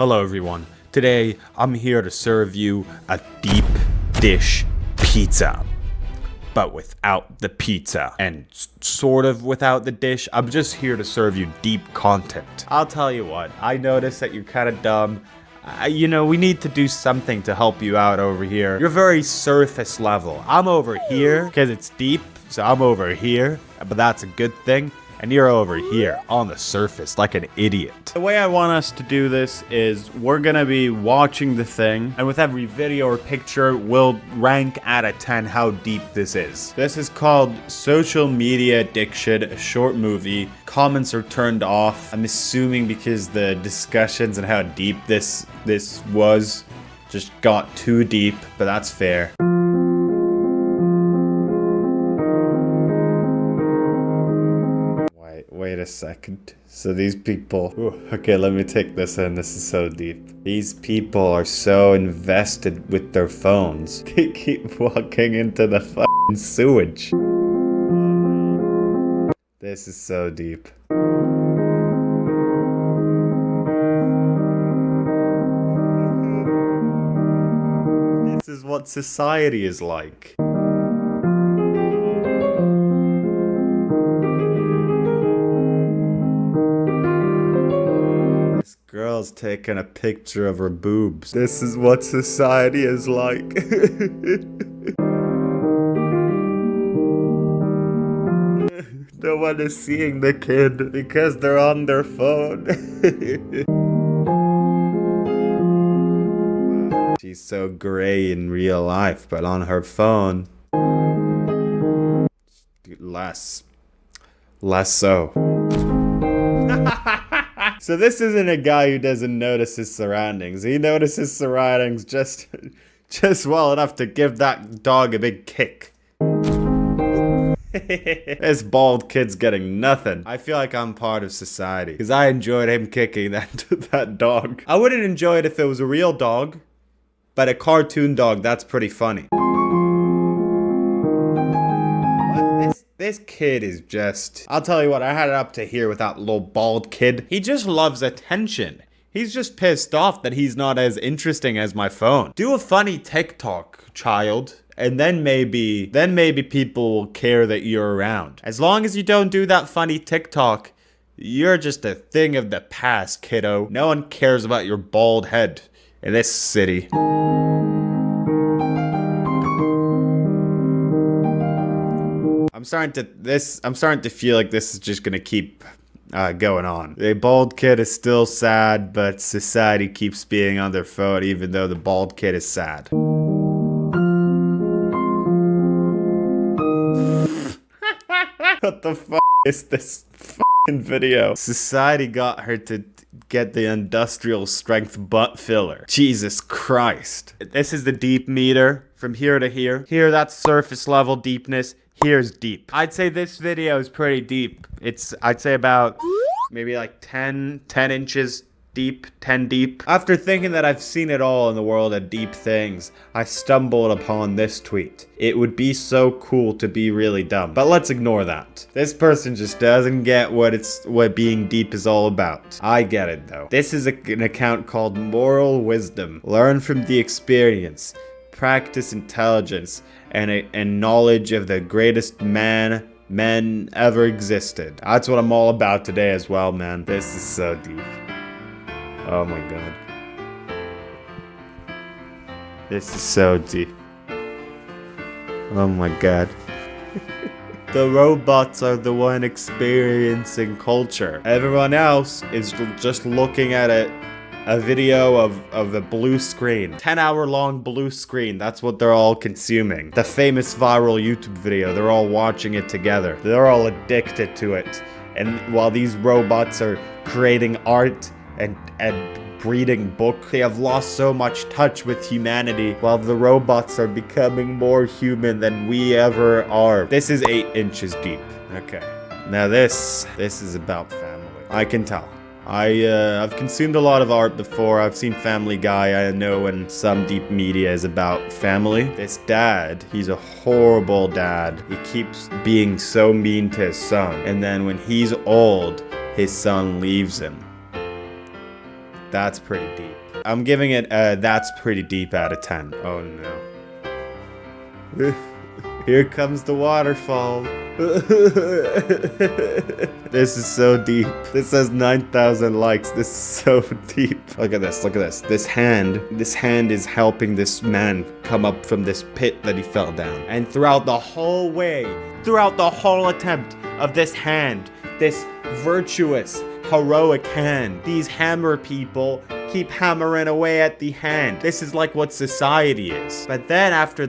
Hello everyone, today I'm here to serve you a deep dish pizza, but without the pizza, and sort of without the dish. I'm just here to serve you deep content. I'll tell you what, I noticed that you're kind of dumb. We need to do something to help you out over here. You're very surface level. I'm over here because it's deep, so I'm over here, but that's a good thing. And you're over here on the surface like an idiot. The way I want us to do this is we're gonna be watching the thing, and with every video or picture, we'll rank out of 10 how deep this is. This is called Social Media Addiction, a short movie. Comments are turned off. I'm assuming because the discussions and how deep this was just got too deep, but that's fair. Wait a second. So these people... okay, let me take this in. This is so deep. These people are so invested with their phones. They keep walking into the fucking sewage. This is so deep. This is what society is like. Girl's taking a picture of her boobs. This is what society is like. No one is seeing the kid because they're on their phone. She's so gray in real life, but on her phone, less so. So this isn't a guy who doesn't notice his surroundings. He notices his surroundings just well enough to give that dog a big kick. This bald kid's getting nothing. I feel like I'm part of society because I enjoyed him kicking that dog. I wouldn't enjoy it if it was a real dog, but a cartoon dog, that's pretty funny. This kid is just... I'll tell you what, I had it up to here with that little bald kid. He just loves attention. He's just pissed off that he's not as interesting as my phone. Do a funny TikTok, child. And then maybe people will care that you're around. As long as you don't do that funny TikTok, you're just a thing of the past, kiddo. No one cares about your bald head in this city. I'm starting to feel like this is just gonna keep going on. The bald kid is still sad, but society keeps being on their phone even though the bald kid is sad. What the fuck is this fucking video? Society got her to get the industrial strength butt filler. Jesus Christ. This is the deep meter from here to here. Here, that's surface level deepness. Here's deep. I'd say this video is pretty deep. I'd say about maybe like 10 inches deep, 10 deep. After thinking that I've seen it all in the world of deep things, I stumbled upon this tweet. It would be so cool to be really dumb. But let's ignore that. This person just doesn't get what being deep is all about. I get it though. This is an account called Moral Wisdom. Learn from the experience. Practice intelligence and knowledge of the greatest men ever existed. That's what I'm all about today as well, man. This is so deep. Oh my god. This is so deep. Oh my god. The robots are the one experiencing culture. Everyone else is just looking at a video of a blue screen. 10-hour long blue screen. That's what they're all consuming. The famous viral YouTube video. They're all watching it together. They're all addicted to it. And while these robots are creating art and reading books, they have lost so much touch with humanity while the robots are becoming more human than we ever are. This is 8 inches deep. Okay. Now this is about family. I can tell. I've consumed a lot of art before. I've seen Family Guy. I know when some deep media is about family. This dad, he's a horrible dad. He keeps being so mean to his son. And then when he's old, his son leaves him. That's pretty deep. I'm giving it that's pretty deep out of 10. Oh no. Here comes the waterfall. This is so deep. This has 9,000 likes. This is so deep. Look at this. Look at this. This hand is helping this man come up from this pit that he fell down. And throughout the whole way, throughout the whole attempt of this hand, this virtuous, heroic hand, these hammer people keep hammering away at the hand. This is like what society is. But then after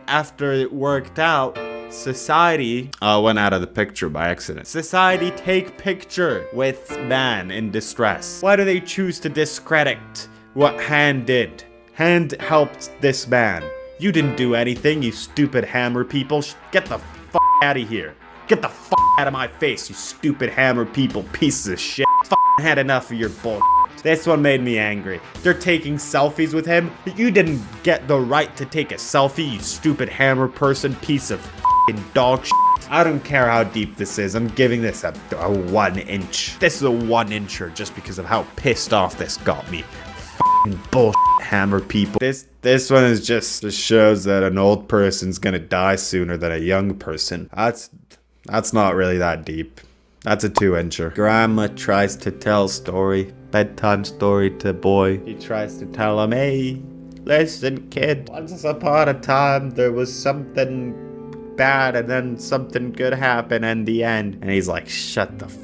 after it worked out, society went out of the picture by accident. Society take picture with man in distress. Why do they choose to discredit what Hand did? Hand helped this man. You didn't do anything, you stupid hammer people. Get the fuck out of here. Get the fuck out of my face, you stupid hammer people, pieces of shit. Fucking had enough of your bull. This one made me angry. They're taking selfies with him. You didn't get the right to take a selfie, you stupid hammer person, piece of f***ing dog shit. I don't care how deep this is. I'm giving this a 1 inch. This is a 1 incher just because of how pissed off this got me. F***ing bullshit hammer people. This one is just shows that an old person's gonna die sooner than a young person. That's not really that deep. That's a 2 incher. Grandma tries to tell story. Bedtime story to boy. He tries to tell him, hey, listen kid. Once upon a time there was something bad and then something good happened in the end. And he's like, shut the f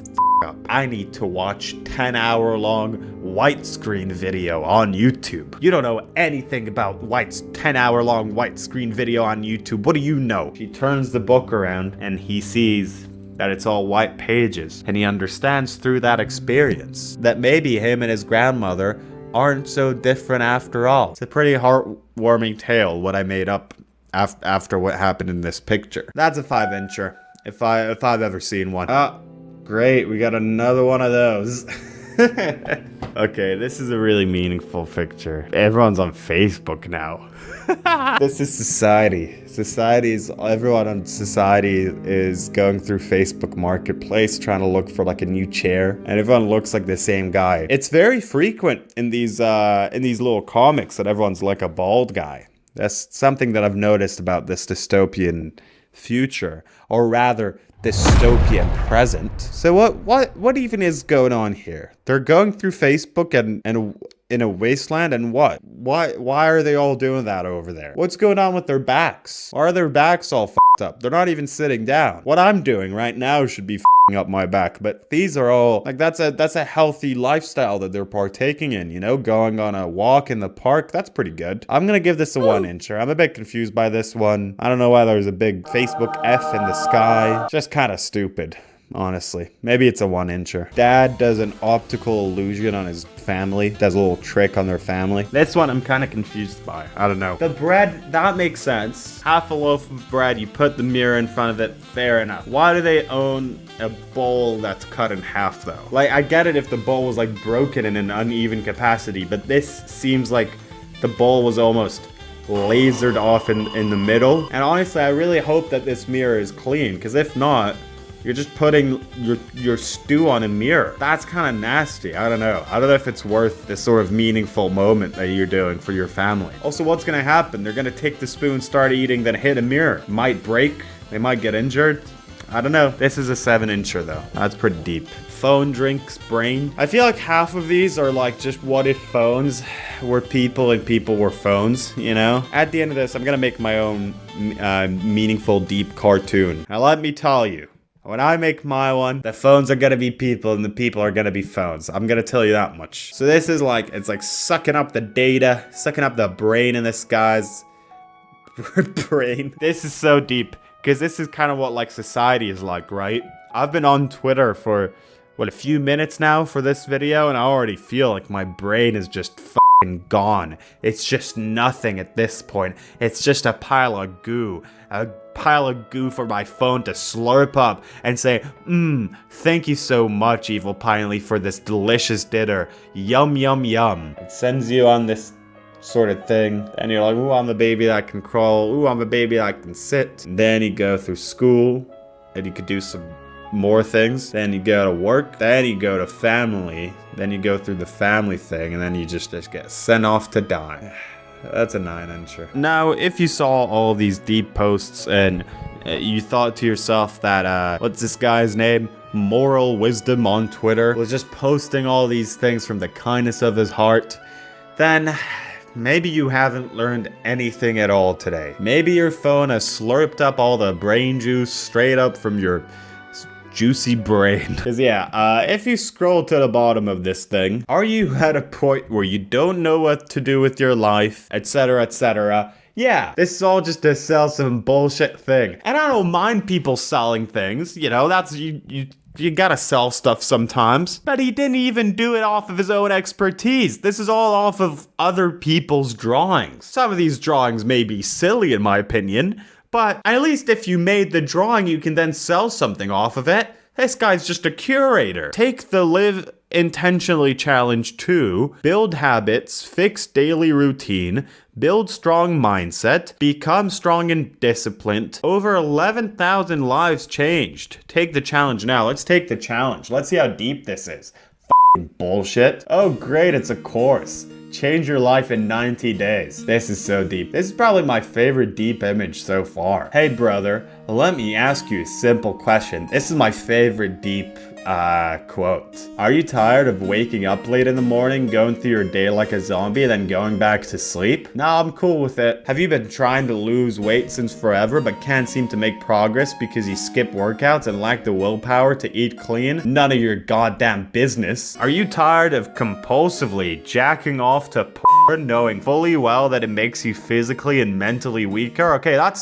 up. I need to watch 10-hour-long widescreen video on YouTube. You don't know anything about 10-hour-long widescreen video on YouTube. What do you know? She turns the book around and he sees that it's all white pages, and he understands through that experience that maybe him and his grandmother aren't so different after all. It's a pretty heartwarming tale, what I made up after what happened in this picture. That's a 5 incher, if I've ever seen one. Oh, great, we got another one of those. Okay, this is a really meaningful picture. Everyone's on Facebook now. This is society. Everyone on society is going through Facebook Marketplace trying to look for like a new chair, and everyone looks like the same guy. It's very frequent in these little comics that everyone's like a bald guy. That's something that I've noticed about this dystopian future, or rather dystopian present. So what even is going on here? They're going through Facebook and in a wasteland, and what? Why are they all doing that over there? What's going on with their backs? Why are their backs all f***ed up? They're not even sitting down. What I'm doing right now should be f***ing up my back, but these are all like that's a healthy lifestyle that they're partaking in, you know, going on a walk in the park. That's pretty good. I'm gonna give this a 1 incher. I'm a bit confused by this one. I don't know why there's a big Facebook F in the sky. Just kind of stupid. Honestly, maybe it's a 1 incher. Dad does an optical illusion on his family, does a little trick on their family. This one I'm kind of confused by. I don't know. The bread, that makes sense. Half a loaf of bread, you put the mirror in front of it, fair enough. Why do they own a bowl that's cut in half though? Like, I get it if the bowl was like broken in an uneven capacity, but this seems like the bowl was almost lasered off in the middle. And honestly, I really hope that this mirror is clean, because if not, you're just putting your stew on a mirror. That's kind of nasty. I don't know. I don't know if it's worth this sort of meaningful moment that you're doing for your family. Also, what's gonna happen? They're gonna take the spoon, start eating, then hit a mirror. Might break. They might get injured. I don't know. This is a 7 incher though. That's pretty deep. Phone drinks brain. I feel like half of these are like just what if phones were people and people were phones, you know? At the end of this, I'm gonna make my own meaningful, deep cartoon. Now let me tell you, when I make my one, the phones are gonna be people and the people are gonna be phones. I'm gonna tell you that much. So this is like, it's like sucking up the data, sucking up the brain in this guy's brain. This is so deep, because this is kind of what like society is like, right? I've been on Twitter for, what, a few minutes now for this video, and I already feel like my brain is just fucking gone. It's just nothing at this point. It's just a pile of goo. A pile of goo for my phone to slurp up and say, thank you so much, Evil Pinely, for this delicious dinner. Yum, yum, yum. It sends you on this sort of thing, and you're like, ooh, I'm a baby that can crawl. Ooh, I'm a baby that can sit. And then you go through school, and you could do some more things. Then you go to work. Then you go to family. Then you go through the family thing. And then you just get sent off to die. That's a 9 incher. Now, if you saw all these deep posts and you thought to yourself that, what's this guy's name? Moral Wisdom on Twitter was just posting all these things from the kindness of his heart, then maybe you haven't learned anything at all today. Maybe your phone has slurped up all the brain juice straight up from your juicy brain. Because yeah, if you scroll to the bottom of this thing, are you at a point where you don't know what to do with your life, etc., etc.? Yeah, this is all just to sell some bullshit thing. And I don't mind people selling things, you know, that's, you gotta sell stuff sometimes. But he didn't even do it off of his own expertise. This is all off of other people's drawings. Some of these drawings may be silly in my opinion, but at least if you made the drawing, you can then sell something off of it. This guy's just a curator. Take the Live Intentionally Challenge 2, build habits, fix daily routine, build strong mindset, become strong and disciplined. Over 11,000 lives changed. Take the challenge now. Let's take the challenge. Let's see how deep this is. F***ing bullshit. Oh great, it's a course. Change your life in 90 days. This is so deep. This is probably my favorite deep image so far. Hey brother, let me ask you a simple question. This is my favorite deep quote. Are you tired of waking up late in the morning, going through your day like a zombie, and then going back to sleep? Nah, I'm cool with it. Have you been trying to lose weight since forever, but can't seem to make progress because you skip workouts and lack the willpower to eat clean? None of your goddamn business. Are you tired of compulsively jacking off to porn, knowing fully well that it makes you physically and mentally weaker? Okay, that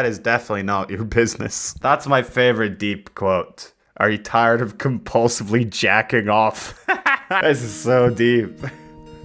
is definitely not your business. That's my favorite deep quote. Are you tired of compulsively jacking off? This is so deep.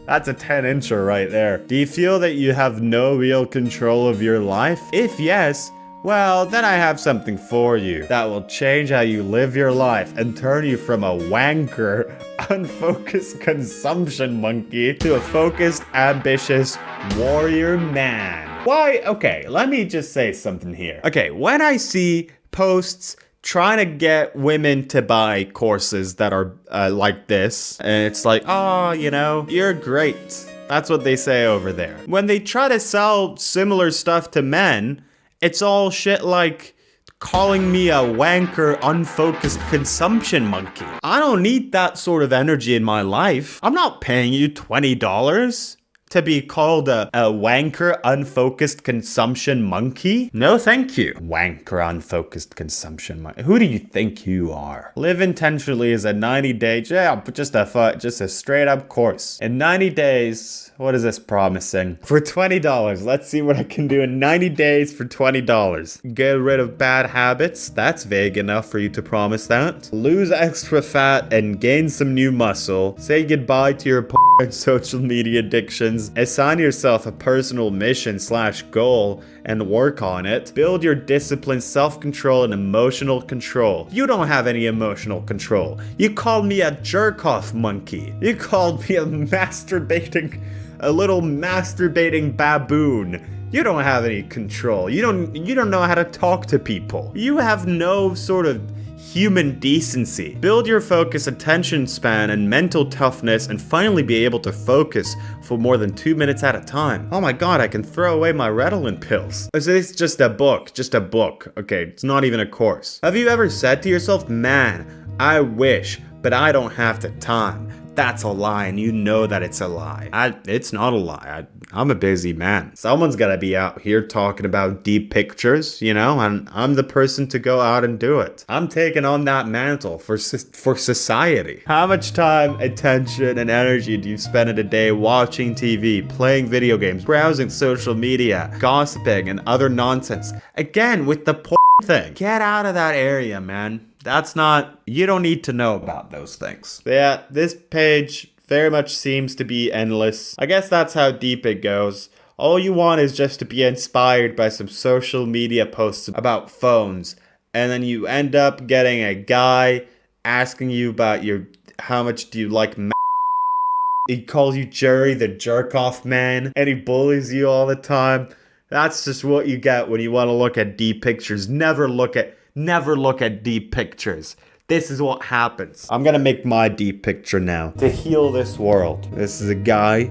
That's a 10 incher right there. Do you feel that you have no real control of your life? If yes, well, then I have something for you that will change how you live your life and turn you from a wanker, unfocused consumption monkey to a focused, ambitious warrior man. Why? Okay, let me just say something here. Okay, when I see posts trying to get women to buy courses that are like this, and it's like, oh, you know, you're great. That's what they say over there. When they try to sell similar stuff to men, it's all shit like calling me a wanker, unfocused consumption monkey. I don't need that sort of energy in my life. I'm not paying you $20 to be called a wanker, unfocused consumption monkey? No, thank you. Wanker, unfocused consumption monkey. Who do you think you are? Live Intentionally is a 90-day, just a straight up course. In 90 days, what is this promising? For $20, let's see what I can do in 90 days for $20. Get rid of bad habits. That's vague enough for you to promise that. Lose extra fat and gain some new muscle. Say goodbye to your and social media addictions. Assign yourself a personal mission / goal and work on it. Build your discipline, self-control, and emotional control. You don't have any emotional control. You called me a jerk-off monkey. You called me a little masturbating baboon. You don't have any control. You don't know how to talk to people. You have no sort of human decency. Build your focus, attention span, and mental toughness, and finally be able to focus for more than 2 minutes at a time. Oh my god, I can throw away my Ritalin pills. So it's just a book. Okay, it's not even a course. Have you ever said to yourself, man, I wish, but I don't have the time? That's a lie, and you know that it's a lie. It's not a lie. I'm a busy man. Someone's gotta be out here talking about deep pictures, you know, and I'm the person to go out and do it. I'm taking on that mantle for society. How much time, attention, and energy do you spend in a day watching TV, playing video games, browsing social media, gossiping, and other nonsense? Again, with the thing. Get out of that area, man. You don't need to know about those things. Yeah, this page very much seems to be endless. I guess that's how deep it goes. All you want is just to be inspired by some social media posts about phones. And then you end up getting a guy asking you about how much do you like He calls you Jerry the jerk-off man, and he bullies you all the time. That's just what you get when you want to look at deep pictures. Never look at Never look at deep pictures. This is what happens. I'm gonna make my deep picture now. To heal this world. This is a guy.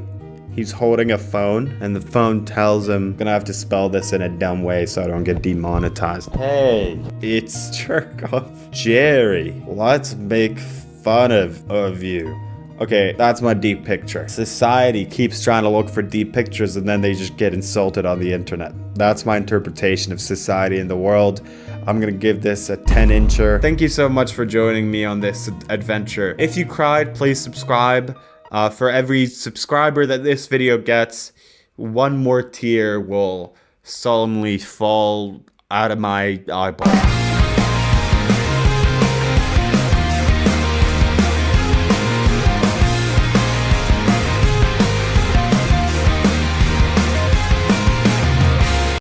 He's holding a phone, and the phone tells him, I'm gonna have to spell this in a dumb way so I don't get demonetized. Hey, it's Jerkoff Jerry. Let's make fun of you. Okay, that's my deep picture. Society keeps trying to look for deep pictures and then they just get insulted on the internet. That's my interpretation of society in the world. I'm gonna give this a 10-incher. Thank you so much for joining me on this adventure. If you cried, please subscribe. For every subscriber that this video gets, one more tear will solemnly fall out of my eyeball.